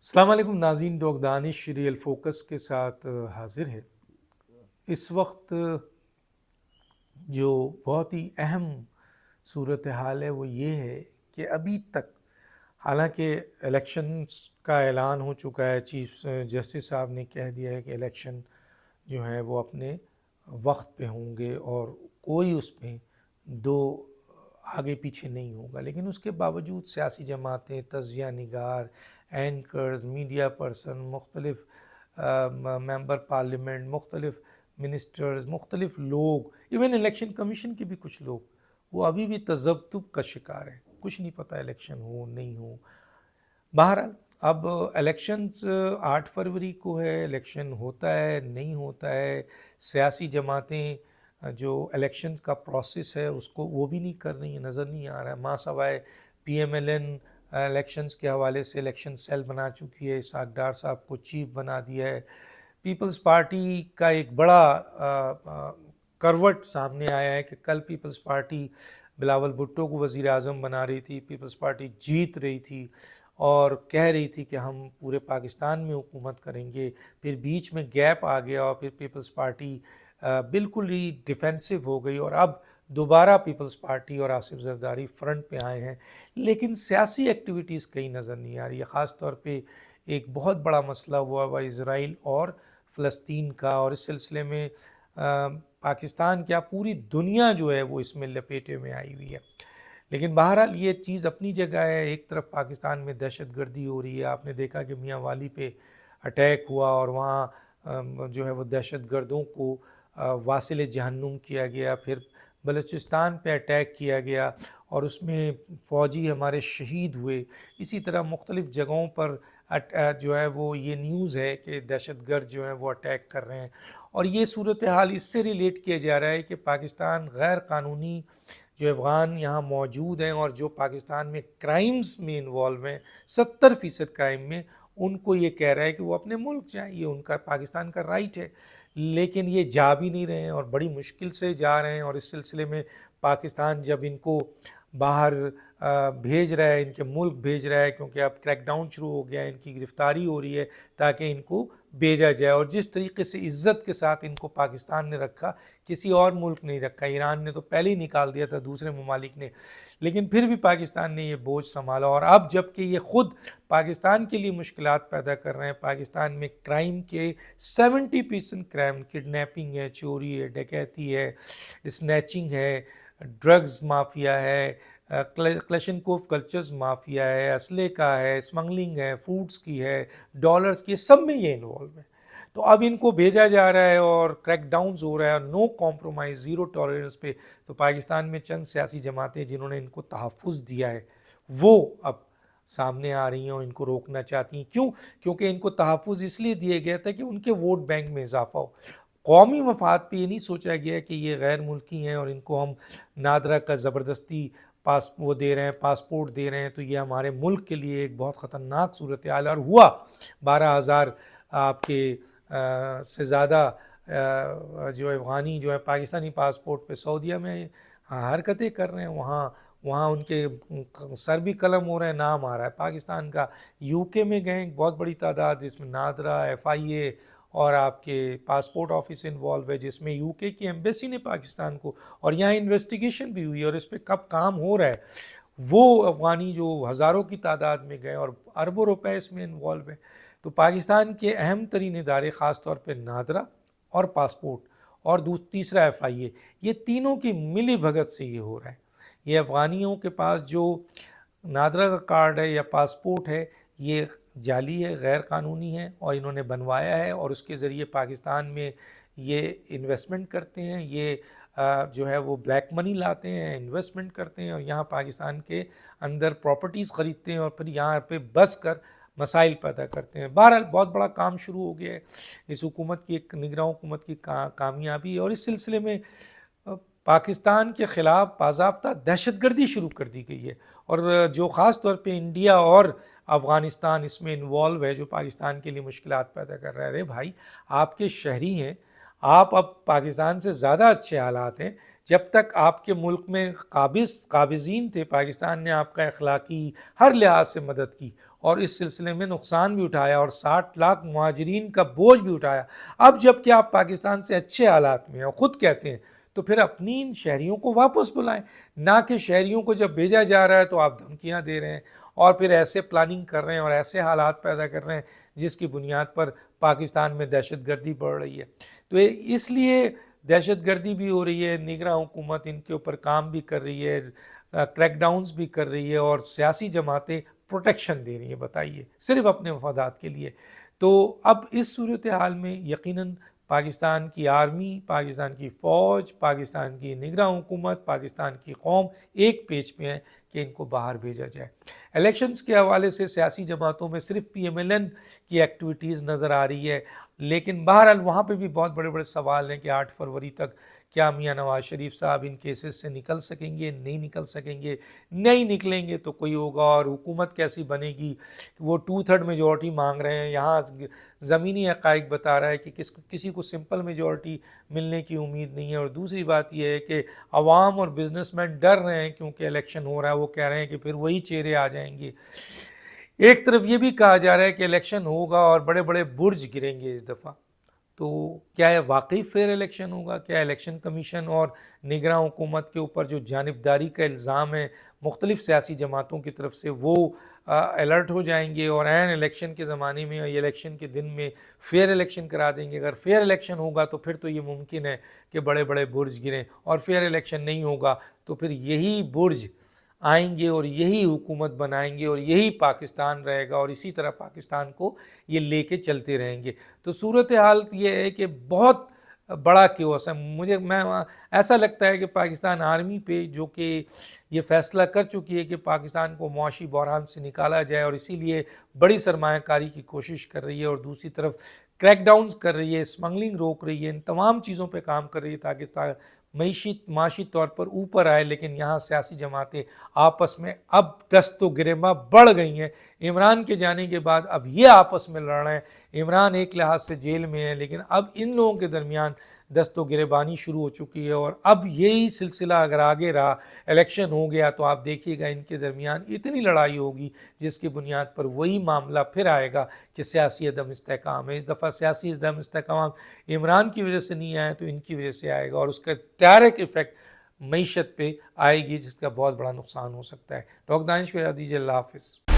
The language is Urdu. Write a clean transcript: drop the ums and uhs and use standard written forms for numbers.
السلام علیکم ناظرین، ڈاکٹر دانش ریئل فوکس کے ساتھ حاضر ہے۔ اس وقت جو بہت ہی اہم صورتحال ہے وہ یہ ہے کہ ابھی تک حالانکہ الیکشنز کا اعلان ہو چکا ہے، چیف جسٹس صاحب نے کہہ دیا ہے کہ الیکشن جو ہے وہ اپنے وقت پہ ہوں گے اور کوئی اس میں دو آگے پیچھے نہیں ہوگا، لیکن اس کے باوجود سیاسی جماعتیں، تجزیہ نگار، اینکرز، میڈیا پرسن، مختلف ممبر پارلیمنٹ، مختلف منسٹرز، مختلف لوگ، ایون الیکشن کمیشن کے بھی کچھ لوگ، وہ ابھی بھی تذبذب کا شکار ہیں، کچھ نہیں پتہ الیکشن ہو نہیں ہو۔ بہرحال اب الیکشنز 8 فروری کو ہے، الیکشن ہوتا ہے نہیں ہوتا ہے، سیاسی جماعتیں جو الیکشنز کا پروسیس ہے اس کو وہ بھی نہیں کر رہی ہیں، نظر نہیں آ رہا ہے، ماں سوائے P M L N elections کے حوالے سے الیکشن سیل بنا چکی ہے، اسحاق ڈار صاحب کو چیف بنا دیا ہے۔ پیپلز پارٹی کا ایک بڑا کروٹ سامنے آیا ہے کہ کل پیپلز پارٹی بلاول بھٹو کو وزیر اعظم بنا رہی تھی، پیپلز پارٹی جیت رہی تھی اور کہہ رہی تھی کہ ہم پورے پاکستان میں حکومت کریں گے، پھر بیچ میں گیپ آ گیا اور پھر پیپلز پارٹی بالکل ہی ڈیفینسو ہو گئی اور اب دوبارہ پیپلز پارٹی اور آصف زرداری فرنٹ پہ آئے ہیں، لیکن سیاسی ایکٹیویٹیز کہیں نظر نہیں آ رہی ہے۔ خاص طور پہ ایک بہت بڑا مسئلہ ہوا اسرائیل اور فلسطین کا، اور اس سلسلے میں پاکستان کیا پوری دنیا جو ہے وہ اس میں لپیٹے میں آئی ہوئی ہے۔ لیکن بہرحال یہ چیز اپنی جگہ ہے، ایک طرف پاکستان میں دہشت گردی ہو رہی ہے، آپ نے دیکھا کہ میاں والی پہ اٹیک ہوا اور وہاں جو ہے وہ دہشت گردوں کو واصل جہنم کیا گیا، پھر بلوچستان پہ اٹیک کیا گیا اور اس میں فوجی ہمارے شہید ہوئے، اسی طرح مختلف جگہوں پر جو ہے وہ یہ نیوز ہے کہ دہشت گرد جو ہیں وہ اٹیک کر رہے ہیں، اور یہ صورتحال اس سے ریلیٹ کیا جا رہا ہے کہ پاکستان غیر قانونی جو افغان یہاں موجود ہیں اور جو پاکستان میں کرائمز میں انوالو ہیں، 70% کرائم میں، ان کو یہ کہہ رہا ہے کہ وہ اپنے ملک جائیں، یہ ان کا پاکستان کا رائٹ ہے، لیکن یہ جا بھی نہیں رہے ہیں اور بڑی مشکل سے جا رہے ہیں، اور اس سلسلے میں پاکستان جب ان کو باہر بھیج رہا ہے، ان کے ملک بھیج رہا ہے، کیونکہ اب کریک ڈاؤن شروع ہو گیا ہے، ان کی گرفتاری ہو رہی ہے تاکہ ان کو بھیجا جائے، اور جس طریقے سے عزت کے ساتھ ان کو پاکستان نے رکھا کسی اور ملک نہیں رکھا، ایران نے تو پہلے ہی نکال دیا تھا، دوسرے ممالک نے، لیکن پھر بھی پاکستان نے یہ بوجھ سنبھالا، اور اب جب کہ یہ خود پاکستان کے لیے مشکلات پیدا کر رہے ہیں، پاکستان میں کرائم کے 70% کرائم، کڈنیپنگ ہے، چوری ہے، ڈکیتی ہے، اسنیچنگ ہے، ڈرگز مافیا ہے، کلیشنکوف کلچرز مافیا ہے، اسلحے کا ہے، اسمگلنگ ہے، فوڈز کی ہے، ڈالرز کی ہے، سب میں یہ انوالو ہے۔ تو اب ان کو بھیجا جا رہا ہے اور کریک ڈاؤنز ہو رہا ہے اور نو کمپرومائز، زیرو ٹالرنس پہ، تو پاکستان میں چند سیاسی جماعتیں جنہوں نے ان کو تحفظ دیا ہے وہ اب سامنے آ رہی ہیں اور ان کو روکنا چاہتی ہیں۔ کیوں؟ کیونکہ ان کو تحفظ اس لیے دیے گیا تھا کہ ان کے ووٹ بینک میں اضافہ ہو، قومی مفاد پہ یہ نہیں سوچا گیا کہ یہ غیر ملکی ہیں اور ان کو ہم نادرا کا زبردستی وہ دے رہے ہیں، پاسپورٹ دے رہے ہیں، تو یہ ہمارے ملک کے لیے ایک بہت خطرناک صورتحال ہے، اور ہوا 12,000 آپ کے سے زیادہ جو افغانی جو ہے پاکستانی پاسپورٹ پہ سعودیہ میں حرکتیں کر رہے ہیں، وہاں ان کے سر بھی قلم ہو رہے ہیں، نام آ رہا ہے پاکستان کا۔ یو کے میں گئے بہت بڑی تعداد، اس میں نادرا، ایف آئی اے اور آپ کے پاسپورٹ آفس انوالو ہے، جس میں یو کے کی ایمبیسی نے پاکستان کو، اور یہاں انویسٹیگیشن بھی ہوئی اور اس پہ کب کام ہو رہا ہے، وہ افغانی جو ہزاروں کی تعداد میں گئے اور اربوں روپے اس میں انوالو ہے۔ تو پاکستان کے اہم ترین ادارے، خاص طور پہ نادرا اور پاسپورٹ اور تیسرا ایف آئی اے، یہ تینوں کی ملی بھگت سے یہ ہو رہا ہے۔ یہ افغانیوں کے پاس جو نادرا کا کارڈ ہے یا پاسپورٹ ہے یہ جعلی ہے، غیر قانونی ہے، اور انہوں نے بنوایا ہے اور اس کے ذریعے پاکستان میں یہ انویسٹمنٹ کرتے ہیں، یہ جو ہے وہ بلیک منی لاتے ہیں، انویسٹمنٹ کرتے ہیں اور یہاں پاکستان کے اندر پراپرٹیز خریدتے ہیں اور پھر یہاں پہ بس کر مسائل پیدا کرتے ہیں۔ بہرحال بہت بڑا کام شروع ہو گیا ہے، اس حکومت کی، ایک نگراں حکومت کی کامیابی، اور اس سلسلے میں پاکستان کے خلاف باضابطہ دہشت گردی شروع کر دی گئی ہے، اور جو خاص طور پہ انڈیا اور افغانستان اس میں انوالو ہے، جو پاکستان کے لیے مشکلات پیدا کر رہا ہے۔ ارے بھائی، آپ کے شہری ہیں، آپ اب پاکستان سے زیادہ اچھے حالات ہیں، جب تک آپ کے ملک میں قابضین تھے، پاکستان نے آپ کا اخلاقی ہر لحاظ سے مدد کی، اور اس سلسلے میں نقصان بھی اٹھایا اور 60 لاکھ مہاجرین کا بوجھ بھی اٹھایا. اب جب کہ آپ پاکستان سے اچھے حالات میں ہیں اور خود کہتے ہیں تو پھر اپنی ان شہریوں کو واپس بلائیں، نہ کہ شہریوں کو جب بھیجا جا رہا ہے تو آپ دھمکیاں دے رہے ہیں اور پھر ایسے پلاننگ کر رہے ہیں اور ایسے حالات پیدا کر رہے ہیں جس کی بنیاد پر پاکستان میں دہشت گردی بڑھ رہی ہے. تو اس لیے دہشت گردی بھی ہو رہی ہے، نگراں حکومت ان کے اوپر کام بھی کر رہی ہے، کریک ڈاؤنز بھی کر رہی ہے اور سیاسی جماعتیں پروٹیکشن دے رہی ہیں، بتائیے صرف اپنے مفادات کے لیے. تو اب اس صورتحال میں یقیناً پاکستان کی آرمی، پاکستان کی فوج، پاکستان کی نگراں حکومت، پاکستان کی قوم ایک پیج پہ ہیں کہ ان کو باہر بھیجا جائے. الیکشنز کے حوالے سے سیاسی جماعتوں میں صرف پی ایم ایل این کی ایکٹیویٹیز نظر آ رہی ہے، لیکن بہرحال وہاں پہ بھی بہت بڑے بڑے سوال ہیں کہ 8 فروری تک کیا میاں نواز شریف صاحب ان کیسز سے نکل سکیں گے، نہیں نکل سکیں گے. نہیں نکلیں گے تو کوئی ہوگا اور حکومت کیسی بنے گی. وہ 2/3 میجورٹی مانگ رہے ہیں، یہاں زمینی حقائق بتا رہا ہے کہ کسی کو سمپل میجورٹی ملنے کی امید نہیں ہے. اور دوسری بات یہ ہے کہ عوام اور بزنس مین ڈر رہے ہیں کیونکہ الیکشن ہو رہا ہے، وہ کہہ رہے ہیں کہ پھر وہی چہرے آ جائیں گے. ایک طرف یہ بھی کہا جا رہا ہے کہ الیکشن ہوگا اور بڑے بڑے برج گریں گے اس دفعہ. تو کیا یہ واقعی فیئر الیکشن ہوگا؟ کیا الیکشن کمیشن اور نگراں حکومت کے اوپر جو جانبداری کا الزام ہے مختلف سیاسی جماعتوں کی طرف سے وہ الرٹ ہو جائیں گے اور عین الیکشن کے زمانے میں یا الیکشن کے دن میں فیئر الیکشن کرا دیں گے؟ اگر فیئر الیکشن ہوگا تو پھر تو یہ ممکن ہے کہ بڑے بڑے برج گریں، اور فیئر الیکشن نہیں ہوگا تو پھر یہی برج آئیں گے اور یہی حکومت بنائیں گے اور یہی پاکستان رہے گا اور اسی طرح پاکستان کو یہ لے کے چلتے رہیں گے. تو صورتحال یہ ہے کہ بہت بڑا کیوس ہے. میں ایسا لگتا ہے کہ پاکستان آرمی پہ جو کہ یہ فیصلہ کر چکی ہے کہ پاکستان کو معاشی بحران سے نکالا جائے اور اسی لیے بڑی سرمایہ کاری کی کوشش کر رہی ہے اور دوسری طرف کریک ڈاؤنز کر رہی ہے، اسمگلنگ روک رہی ہے، ان تمام چیزوں پہ کام کر رہی ہے تاکہ معاشی طور پر اوپر آئے. لیکن یہاں سیاسی جماعتیں آپس میں اب دست و گریباں بڑھ گئی ہیں. عمران کے جانے کے بعد اب یہ آپس میں لڑ رہے ہیں. عمران ایک لحاظ سے جیل میں ہے لیکن اب ان لوگوں کے درمیان دست و گریبانی شروع ہو چکی ہے اور اب یہی سلسلہ اگر آگے رہا، الیکشن ہو گیا تو آپ دیکھیے گا ان کے درمیان اتنی لڑائی ہوگی جس کی بنیاد پر وہی معاملہ پھر آئے گا کہ سیاسی عدم استحکام ہے. اس دفعہ سیاسی عدم استحکام عمران کی وجہ سے نہیں آیا تو ان کی وجہ سے آئے گا اور اس کا ڈائریکٹ ایفیکٹ معیشت پہ آئے گی جس کا بہت بڑا نقصان ہو سکتا ہے. ڈاکٹر دانش کو یاد دیجیے. اللہ حافظ.